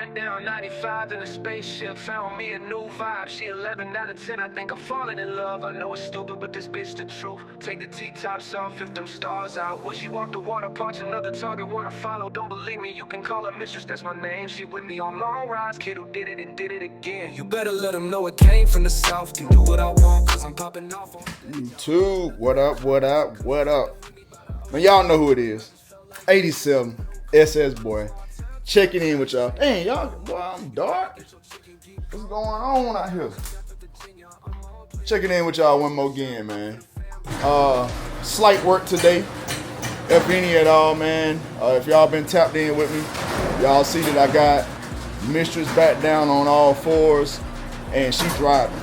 riding down 95 in a spaceship, found me a new vibe. She 11 out of 10, I think I'm falling in love. I know it's stupid, but this bitch the truth. Take the T-tops off if them stars out. When she walk the water parts, another target wanna follow. Don't believe me, you can call her mistress, that's my name. She with me on long rides, kid who did it and did it again. You better let them know it came from the south. Can do what I want, cause I'm popping off on YouTube, what up, what up, what up? Man, y'all know who it is. 87 SS boy. Checking in with y'all. Dang, y'all, boy, I'm dark. What's going on out here? Checking in with y'all one more again, man. Slight work today, if any at all, man. If y'all been tapped in with me, y'all see that I got Mistress back down on all fours, and she driving,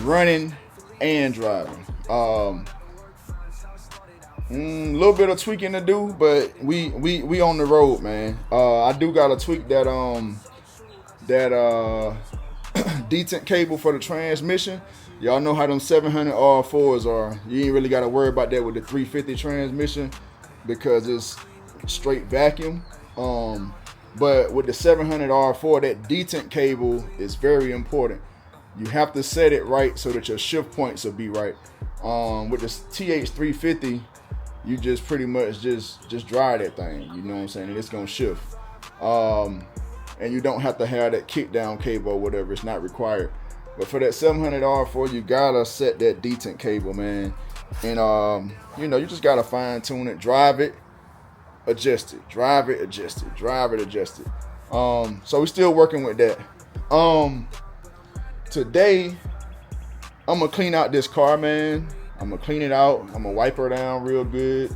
running, and driving. A little bit of tweaking to do, but we on the road, man. I do got to tweak that detent cable for the transmission. Y'all know how them 700 R4s are. You ain't really got to worry about that with the 350 transmission because it's straight vacuum. But with the 700 R4, that detent cable is very important. You have to set it right so that your shift points will be right. With the TH350, you just pretty much just drive that thing, you know what I'm saying, and it's gonna shift. And you don't have to have that kick down cable or whatever, it's not required. But for that 700 R4, you gotta set that detent cable, man. And you just gotta fine tune it, drive it, adjust it, drive it, adjust it, drive it, adjust it. So we're still working with that. Today I'm gonna clean out this car, man. I'm gonna clean it out. I'm gonna wipe her down real good,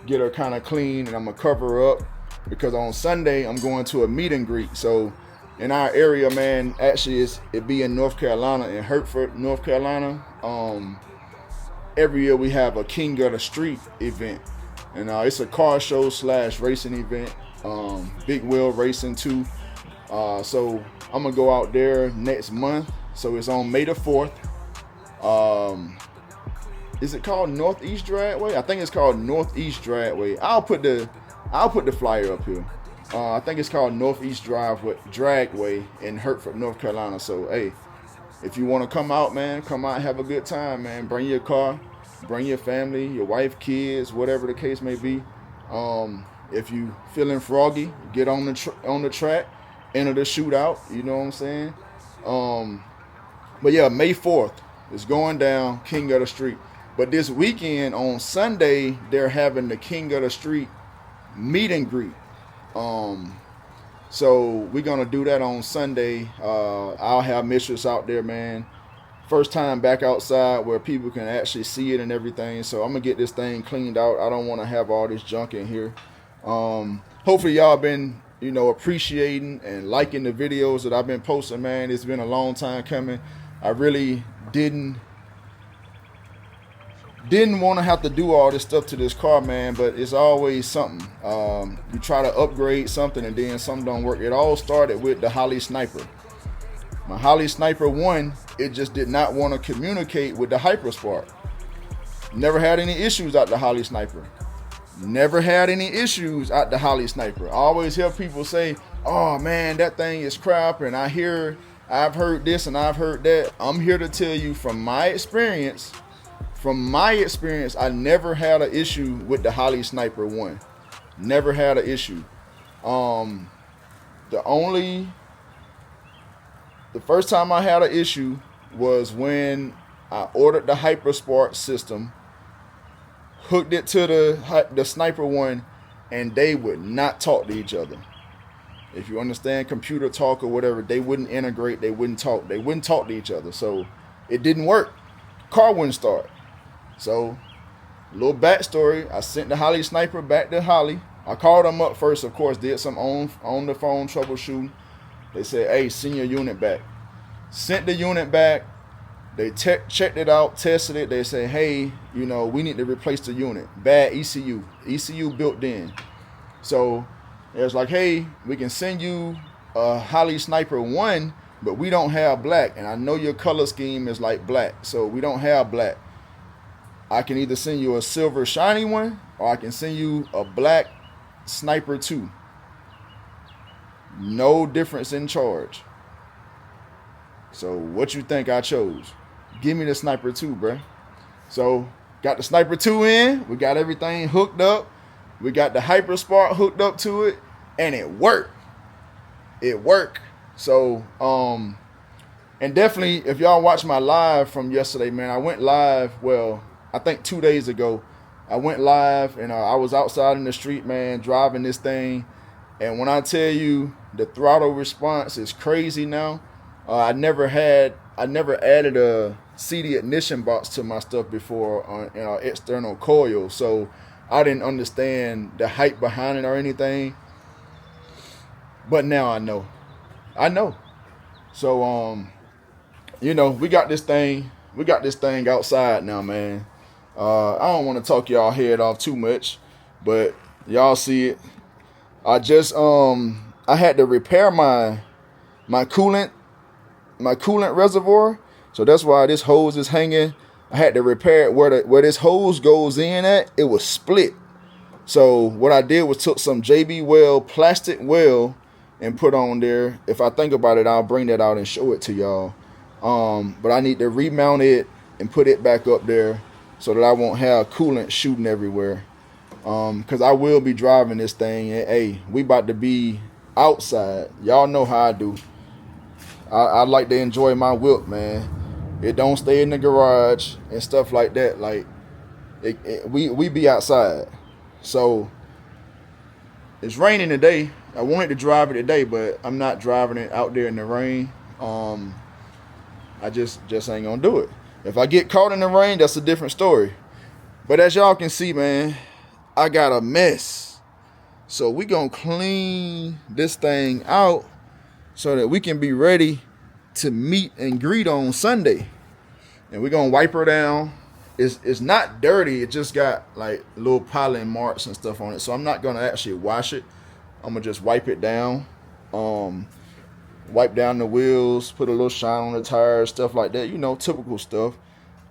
get her kind of clean, and I'm gonna cover her up because on Sunday I'm going to a meet and greet. So in our area, man, actually it be in North Carolina, in Hertford, North Carolina. Every year we have a King of the Street event, and it's a car show / racing event, big wheel racing too. So I'm gonna go out there next month. So it's on May the 4th. Is it called Northeast Dragway? I think it's called Northeast Dragway. I'll put the flyer up here. I think it's called Northeast Dragway in Hertford, North Carolina. So hey, if you want to come out, man, come out and have a good time, man. Bring your car, bring your family, your wife, kids, whatever the case may be. If you feeling froggy, get on the track, enter the shootout. You know what I'm saying? But yeah, May 4th is going down, King of the Street. But this weekend on Sunday, they're having the King of the Street meet and greet. So we're gonna do that on Sunday. I'll have Mistress out there, man. First time back outside where people can actually see it and everything. So I'm gonna get this thing cleaned out. I don't want to have all this junk in here. Hopefully y'all been appreciating and liking the videos that I've been posting, man. It's been a long time coming. I really didn't want to have to do all this stuff to this car, man, but it's always something. You try to upgrade something and then something don't work. It all started with the Holley Sniper. My Holley Sniper 1, it just did not want to communicate with the Hyperspark. Never had any issues out the Holley Sniper. Never had any issues out the Holley Sniper. I always hear people say, oh man, that thing is crap, and I've heard this and I've heard that. I'm here to tell you from my experience, I never had an issue with the Holley Sniper 1. Never had an issue. The first time I had an issue was when I ordered the Hyperspark system, hooked it to the Sniper 1, and they would not talk to each other. If you understand computer talk or whatever, they wouldn't integrate, they wouldn't talk to each other. So it didn't work. Car wouldn't start. So, a little backstory, I sent the Holley Sniper back to Holley. I called them up first, of course, did some on the phone troubleshooting. They said, hey, send your unit back. Sent the unit back. They checked it out, tested it. They said, hey, we need to replace the unit. Bad ECU. ECU built in. So, it was like, hey, we can send you a Holley Sniper 1, but we don't have black. And I know your color scheme is like black, so we don't have black. I can either send you a silver shiny one, or I can send you a black Sniper 2. No difference in charge. So what you think I chose? Give me the Sniper 2, bruh. So got the Sniper 2 in. We got everything hooked up. We got the HyperSpark hooked up to it, and it worked. It worked. So and definitely, if y'all watch my live from yesterday, man, I went live. Well, I think 2 days ago, I went live, and I was outside in the street, man, driving this thing. And when I tell you the throttle response is crazy now, I never added a CD ignition box to my stuff before on external coil, so I didn't understand the hype behind it or anything. But now I know. So you know, we got this thing outside now, man. I don't want to talk y'all head off too much, but y'all see it. I just I had to repair my coolant reservoir, so that's why this hose is hanging. I had to repair it where this hose goes in at. It was split. So what I did was took some JB Weld plastic weld and put on there. If I think about it, I'll bring that out and show it to y'all. But I need to remount it and put it back up there so that I won't have coolant shooting everywhere. Because I will be driving this thing, and hey, we about to be outside. Y'all know how I do. I like to enjoy my whip, man. It don't stay in the garage and stuff like that. Like we be outside. So it's raining today. I wanted to drive it today, but I'm not driving it out there in the rain. I just ain't gonna do it. If I get caught in the rain, that's a different story. But as y'all can see, man, I got a mess. So we gonna clean this thing out so that we can be ready to meet and greet on Sunday. And we're gonna wipe her down. It's not dirty, it just got like little pollen marks and stuff on it. So I'm not gonna actually wash it. I'm gonna just wipe it down. Wipe down the wheels, put a little shine on the tires, stuff like that, you know, typical stuff.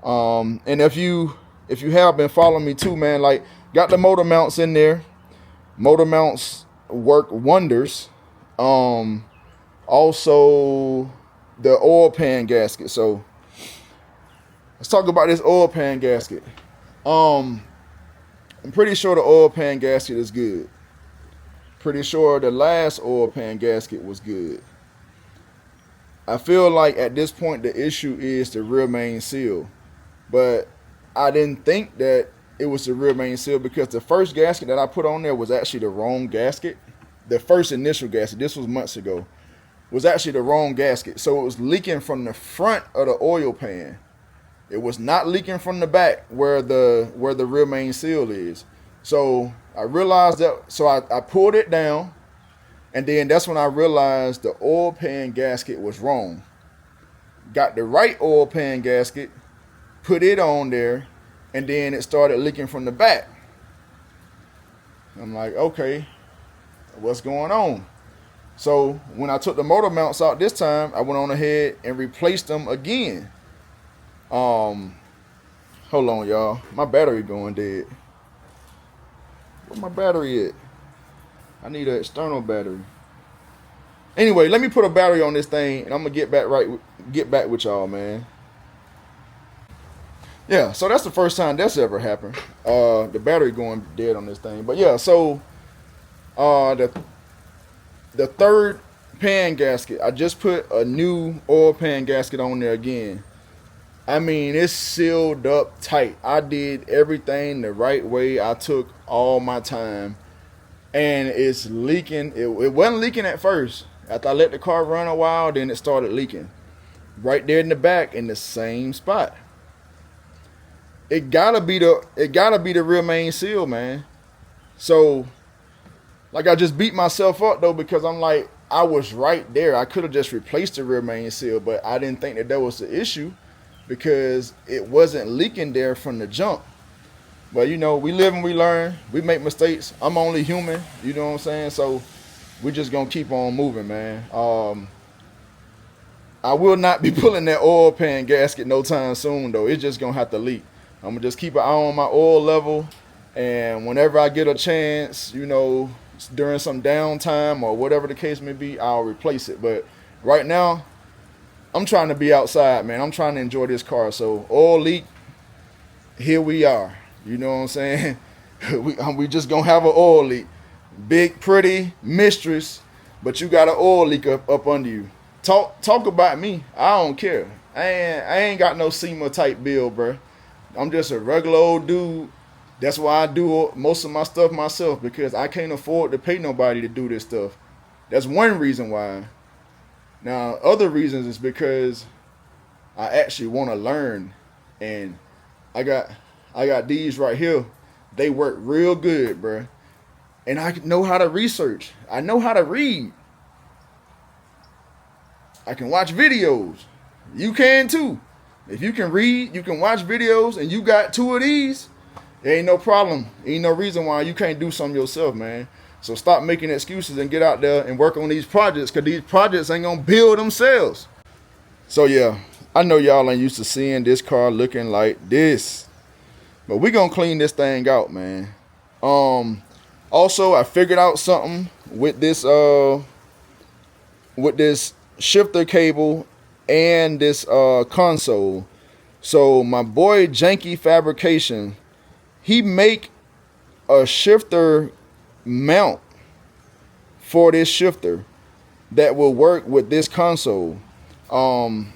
And if you have been following me too, man, like got the motor mounts in there. Motor mounts work wonders. Also the oil pan gasket. So let's talk about this oil pan gasket. I'm pretty sure the oil pan gasket is good. Pretty sure the last oil pan gasket was good. I feel like at this point the issue is the rear main seal. But I didn't think that it was the rear main seal because the first gasket that I put on there was actually the wrong gasket. The first initial gasket, this was months ago, was actually the wrong gasket. So it was leaking from the front of the oil pan. It was not leaking from the back where the rear main seal is. So I realized that, so I pulled it down, and then that's when I realized the oil pan gasket was wrong. Got the right oil pan gasket, put it on there, and then it started leaking from the back. I'm like, okay, what's going on? So when I took the motor mounts out this time, I went on ahead and replaced them again. Hold on, y'all. My battery going dead. Where my battery at? I need an external battery. Anyway, let me put a battery on this thing, and I'm gonna get back with y'all, man. Yeah, so that's the first time that's ever happened. The battery going dead on this thing. But yeah, so the third pan gasket, I just put a new oil pan gasket on there again. I mean, it's sealed up tight. I did everything the right way. I took all my time, and it's leaking. It wasn't leaking at first. After I let the car run a while, then it started leaking. Right there in the back, in the same spot. It gotta be the rear main seal, man. So, like, I just beat myself up though, because I'm like, I was right there. I could have just replaced the rear main seal, but I didn't think that was the issue because it wasn't leaking there from the jump. But you know, we live and we learn. We make mistakes. I'm only human. You know what I'm saying? So we just gonna keep on moving, man. I will not be pulling that oil pan gasket no time soon though. It's just gonna have to leak. I'm gonna just keep an eye on my oil level, and whenever I get a chance, you know, during some downtime or whatever the case may be, I'll replace it. But right now, I'm trying to be outside, man. I'm trying to enjoy this car. So oil leak, here we are. You know what I'm saying? we just gonna have an oil leak. Big, pretty mistress, but you got an oil leak up under you. Talk about me. I don't care. I ain't got no SEMA type bill, bro. I'm just a regular old dude. That's why I do most of my stuff myself, because I can't afford to pay nobody to do this stuff. That's one reason why. Now, other reasons is because I actually want to learn, and I got these right here. They work real good, bro. And I know how to research. I know how to read. I can watch videos. You can too. If you can read, you can watch videos, and you got 2 of these, there ain't no problem. Ain't no reason why you can't do something yourself, man. So stop making excuses and get out there and work on these projects, because these projects ain't going to build themselves. So yeah, I know y'all ain't used to seeing this car looking like this, but we going to clean this thing out, man. Also, I figured out something with this shifter cable and this console. So my boy Janky Fabrication, he make a shifter mount for this shifter that will work with this console. And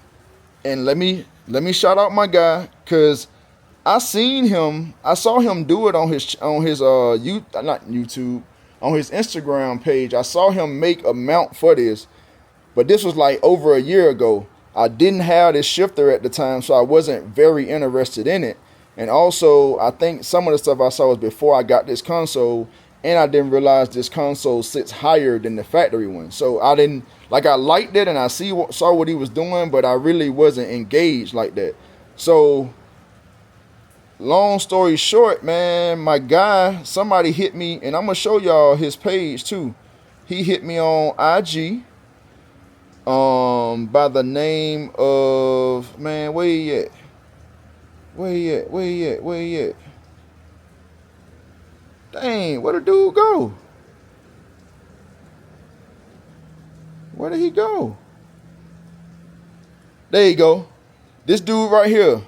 let me shout out my guy, cause I saw him do it on his not YouTube, on his Instagram page. I saw him make a mount for this, but this was like over a year ago. I didn't have this shifter at the time, so I wasn't very interested in it. And also, I think some of the stuff I saw was before I got this console, and I didn't realize this console sits higher than the factory one. So I liked it, and I saw what he was doing, but I really wasn't engaged like that. So long story short, man, my guy, somebody hit me, and I'm gonna show y'all his page too. He hit me on IG, by the name of, man, where he at? Dang, where the dude go? Where did he go? There you go. This dude right here.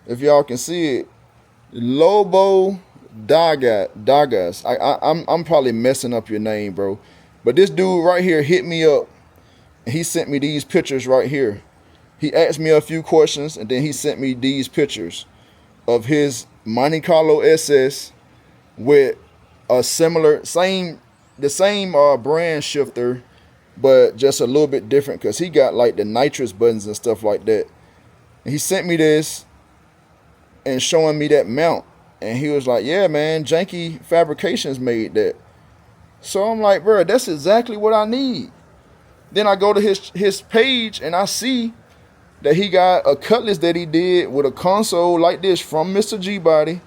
If y'all can see it, Lobo Dagas. I'm probably messing up your name, bro. But this dude right here hit me up, and he sent me these pictures right here. He asked me a few questions, and then he sent me these pictures of his Monte Carlo SS with a similar, the same brand shifter, but just a little bit different, because he got like the nitrous buttons and stuff like that. And he sent me this and showing me that mount, and he was like, yeah, man, Janky Fabrications made that. So I'm like, bro, that's exactly what I need. Then I go to his page, and I see that he got a Cutlass that he did with a console like this from Mr. G Body,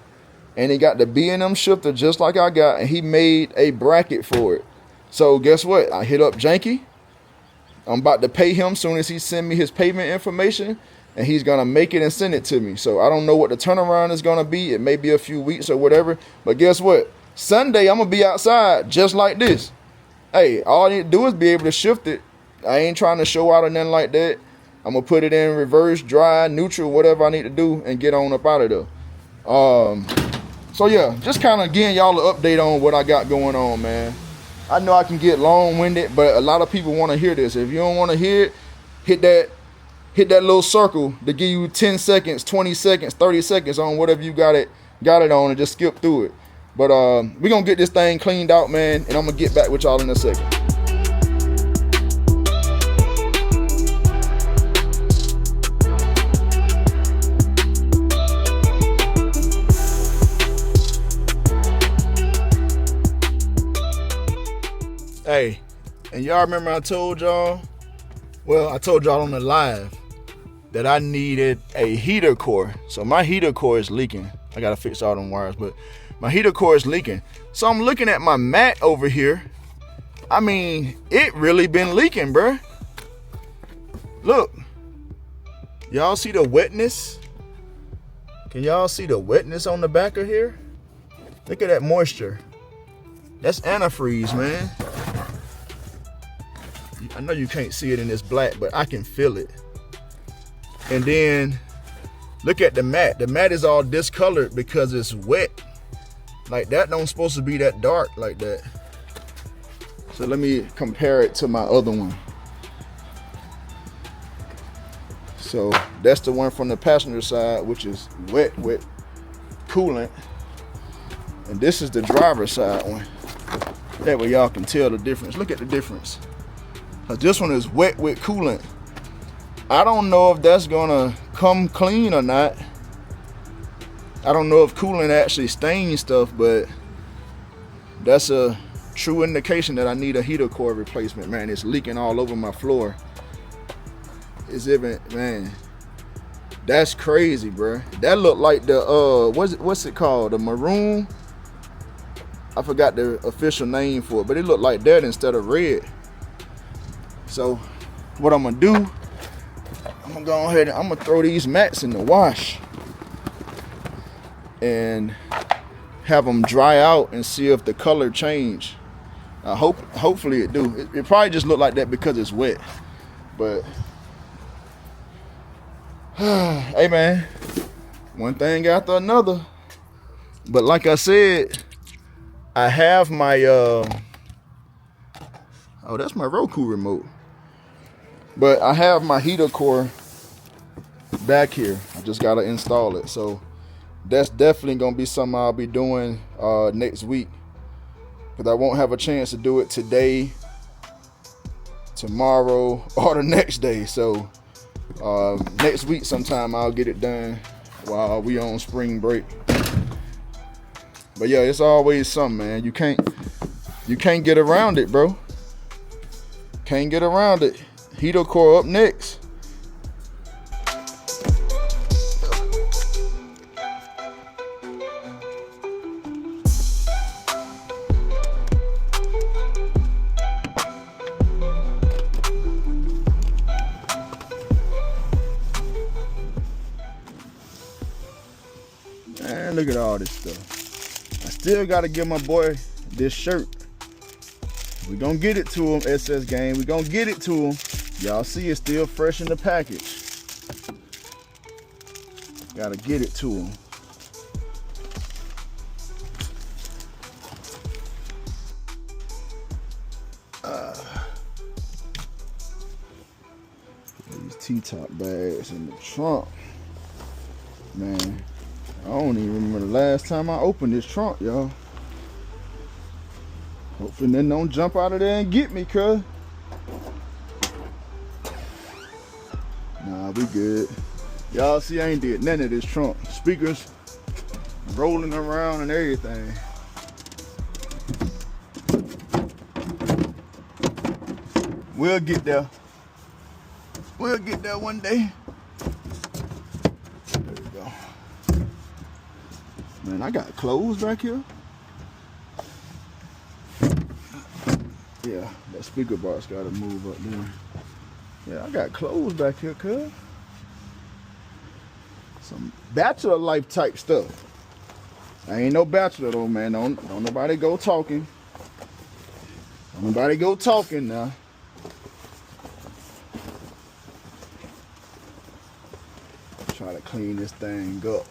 and he got the B&M shifter just like I got, and he made a bracket for it. So guess what? I hit up Janky. I'm about to pay him soon as he send me his payment information, and he's gonna make it and send it to me. So I don't know what the turnaround is gonna be. It may be a few weeks or whatever, but guess what? Sunday I'm gonna be outside just like this. Hey, all I need to do is be able to shift it. I ain't trying to show out or nothing like that. I'm gonna put it in reverse, dry, neutral, whatever I need to do, and get on up out of there. So yeah, just kind of getting y'all an update on what I got going on, man. I know I can get long-winded, but a lot of people want to hear this. If you don't want to hear it, hit that little circle to give you 10 seconds, 20 seconds, 30 seconds on whatever you got it on, and just skip through it. But we're gonna get this thing cleaned out, man, and I'm gonna get back with y'all in a second. Hey, and y'all remember I told y'all on the live that I needed a heater core. So my heater core is leaking. I gotta fix all them wires, but my heater core is leaking. So I'm looking at my mat over here. I mean, it really been leaking, bruh. Look, y'all see the wetness? Can y'all see the wetness on the back of here? Look at that moisture. That's antifreeze, man. I know you can't see it in this black, but I can feel it. And then look at the mat. The mat is all discolored because it's wet. Like that don't supposed to be that dark like that. So let me compare it to my other one. So that's the one from the passenger side, which is wet with coolant. And this is the driver's side one. That way y'all can tell the difference. Look at the difference. This one is wet with coolant. I don't know if that's gonna come clean or not. I don't know if coolant actually stains stuff, but that's a true indication that I need a heater core replacement, man. It's leaking all over my floor. It's even, man, that's crazy, bro. That looked like the what's it called, the maroon, I forgot the official name for it, but it looked like that instead of red. So what I'm gonna do, I'm gonna go ahead and I'm gonna throw these mats in the wash and have them dry out and see if the color change. Hopefully it do. It probably just look like that because it's wet, but hey man, one thing after another. But like I said, I have my oh, that's my Roku remote. But I have my heater core back here. I just gotta install it. So that's definitely gonna be something I'll be doing next week, because I won't have a chance to do it today, tomorrow, or the next day. So next week sometime I'll get it done while we on spring break. But yeah, it's always something, man. You can't get around it, bro. Can't get around it. Heater core up next. Man, look at all this stuff. I still gotta give my boy this shirt. We gonna get it to him, SS gang. We gonna get it to him. Y'all see it's still fresh in the package. Gotta get it to him. These T-top bags in the trunk. Man, I don't even remember the last time I opened this trunk, y'all. Hopefully then don't jump out of there and get me, cuz. Nah, we good. Y'all see I ain't did none of this trunk. Speakers rolling around and everything. We'll get there. We'll get there one day. There we go. Man, I got clothes back here. Yeah, that speaker box gotta move up there. Yeah, I got clothes back here, cuz. Some bachelor life type stuff. I ain't no bachelor though, man. Don't nobody go talking. Don't nobody go talking now. Try to clean this thing up.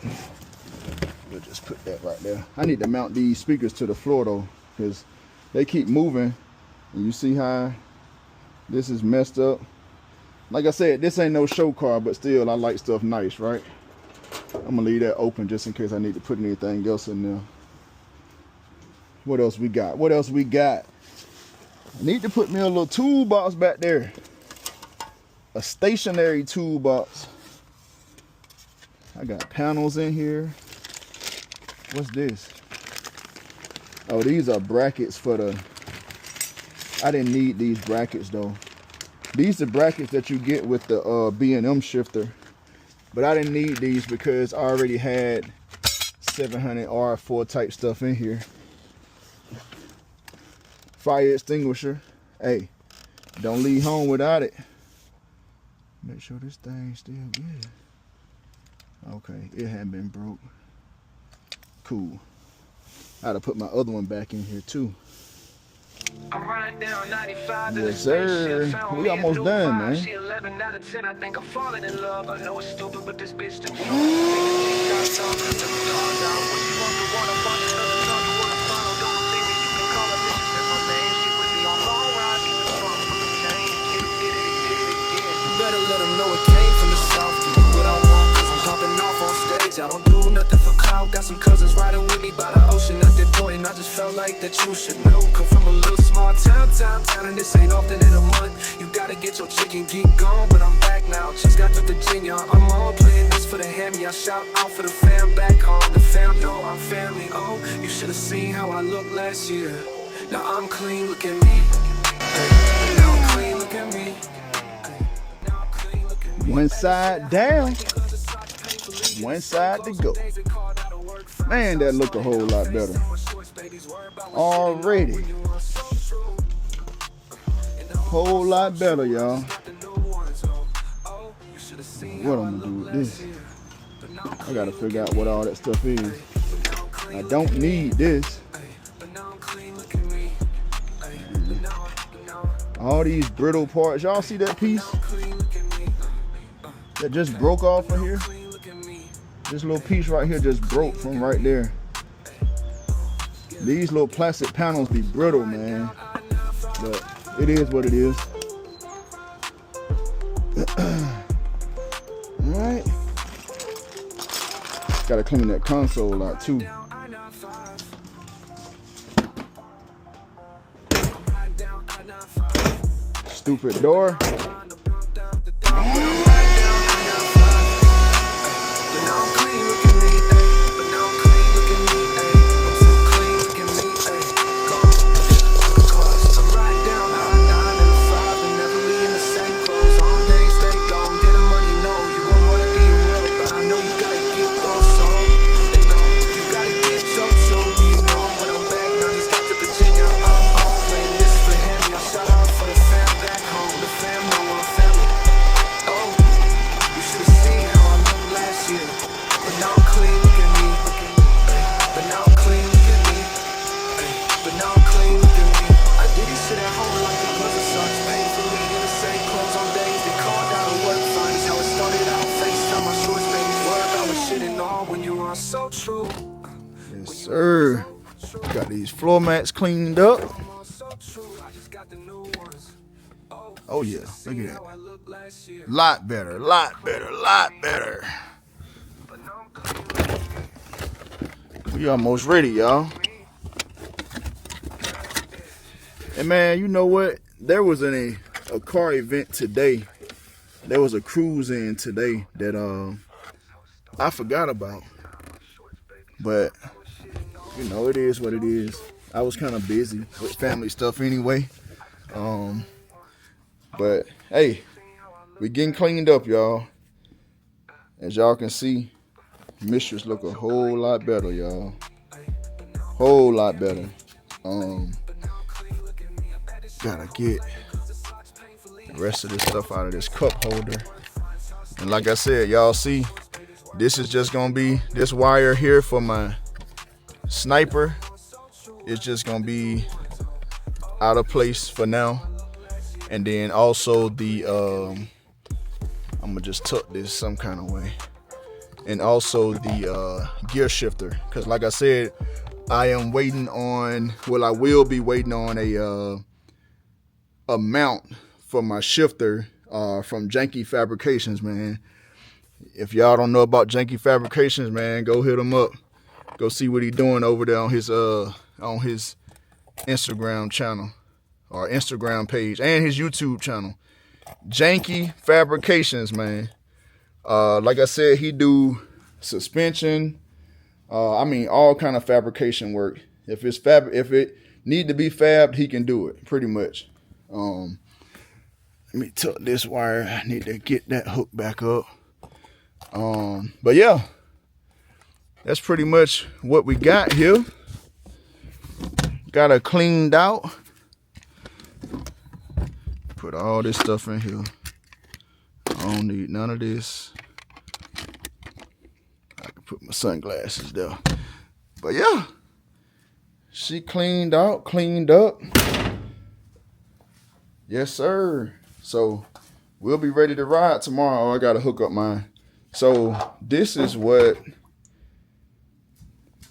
We'll just put that right there. I need to mount these speakers to the floor though, because they keep moving. And you see how this is messed up. Like I said, this ain't no show car, but still I like stuff nice, right? I'm gonna leave that open just in case I need to put anything else in there. What else we got? What else we got? I need to put me a little toolbox back there. A stationary toolbox. I got panels in here. What's this? Oh, these are brackets for the... I didn't need these brackets though. These are brackets that you get with the B&M shifter. But I didn't need these because I already had 700R4 type stuff in here. Fire extinguisher. Hey, don't leave home without it. Make sure this thing's still good. Okay, it hadn't been broke. Cool. I had to put my other one back in here too. I'm riding down 95 Yes, sir. We almost done, man. She 11 out of 10, I think I'm falling in love. I know it's stupid, but this bitch the truth. Take the TikToks off, cut the stars out. When she walk the water, bunch of us talk to her funnel. Don't think that you can call her MistreSS my name. She with me on long rides, keep it strong from the chain. Did it again. You better let them know it came from the south. Do what I want, cause I'm popping off on stage. I don't do nothing for clout. Got some cousins riding with me by the ocean at that point, and I just felt like that you should know. Come from a little small town, and this ain't often in a month. You gotta get your chicken geek gone, but I'm back now. Just got to Virginia, I'm on playing this for the Hammy. I shout out for the fam back home. The fam know I'm family. Oh, you should've seen how I looked last year. Now I'm clean, look at me. Now I'm clean, look at me. One side down, one side to go. Man, that look a whole lot better already. Whole lot better, y'all. What I'm gonna do with this? I gotta figure out what all that stuff is. I don't need this. All these brittle parts. Y'all see that piece that just broke off from here? This little piece right here just broke from right there. These little plastic panels be brittle, man. But it is what it is. Alright. Gotta clean that console out too. Stupid door. So true. Yes, sir. Got these floor mats cleaned up. Oh yeah, look at that. Lot better, lot better, lot better. We almost ready, y'all. And man, you know what? There was a car event today. There was a cruise in today that I forgot about. But, you know, it is what it is. I was kind of busy with family stuff anyway. But, hey, we getting cleaned up, y'all. As y'all can see, Mistress look a whole lot better, y'all. Whole lot better. Gotta get the rest of this stuff out of this cup holder. And like I said, y'all see, this is just gonna be this wire here for my sniper. It's just gonna be out of place for now. And then also the I'm gonna just tuck this some kind of way. And also the gear shifter, because like I said, I am waiting on, well, I will be waiting on a mount for my shifter from Janky Fabrications, man. If y'all don't know about Janky Fabrications, man, go hit him up. Go see what he's doing over there on his Instagram channel or Instagram page and his YouTube channel. Janky Fabrications, man. Like I said, he do suspension. I mean, all kind of fabrication work. If it need to be fabbed, he can do it pretty much. Let me tuck this wire. I need to get that hook back up. But yeah, that's pretty much what we got here. Got it cleaned out. Put all this stuff in here. I don't need none of this. I can put my sunglasses there. But yeah, she cleaned out, cleaned up. Yes, sir. So we'll be ready to ride tomorrow. Oh, I gotta hook up mine. So this is what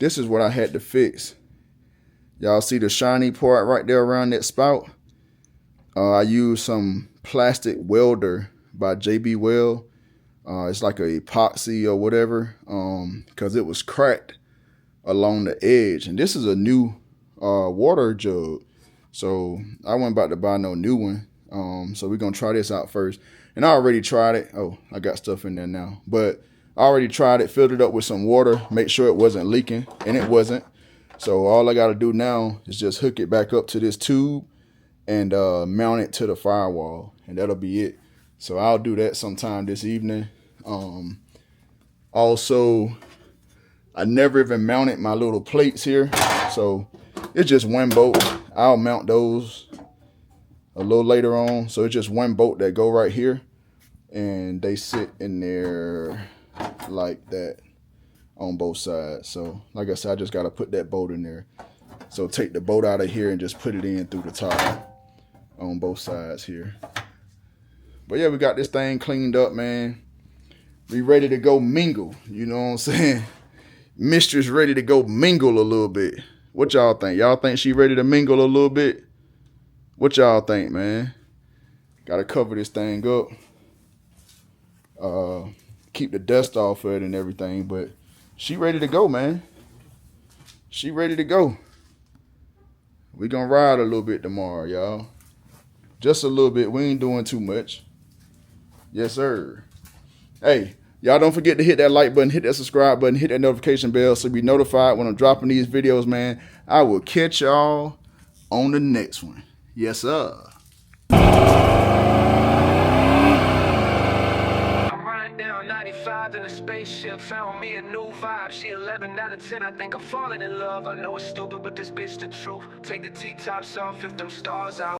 I had to fix. Y'all see the shiny part right there around that spout? I used some plastic welder by JB Weld. It's like a epoxy or whatever, because it was cracked along the edge. And this is a new water jug, so I wasn't about to buy no new one. So we're gonna try this out first. And I already tried it. Oh, I got stuff in there now, but I already tried it, filled it up with some water, make sure it wasn't leaking, and it wasn't. So all I gotta do now is just hook it back up to this tube and mount it to the firewall, and that'll be it. So I'll do that sometime this evening. Also, I never even mounted my little plates here, so it's just one bolt. I'll mount those a little later on. So it's just one bolt that go right here, and they sit in there like that on both sides. So like I said, I just got to put that bolt in there. So take the bolt out of here and just put it in through the top on both sides here. But yeah, we got this thing cleaned up, man. We ready to go mingle, you know what I'm saying? Mistress ready to go mingle a little bit. What y'all think? Y'all think she ready to mingle a little bit? What y'all think, man? Gotta cover this thing up. Keep the dust off of it and everything, but she ready to go, man. She ready to go. We gonna ride a little bit tomorrow, y'all. Just a little bit. We ain't doing too much. Yes, sir. Hey, y'all don't forget to hit that like button, hit that subscribe button, hit that notification bell so you be notified when I'm dropping these videos, man. I will catch y'all on the next one. Yes, sir. I'm riding down 95 in a spaceship, found me a new vibe. She 11 out of 10, I think I'm falling in love. I know it's stupid, but this bitch the truth. Take the T-tops off if them stars out.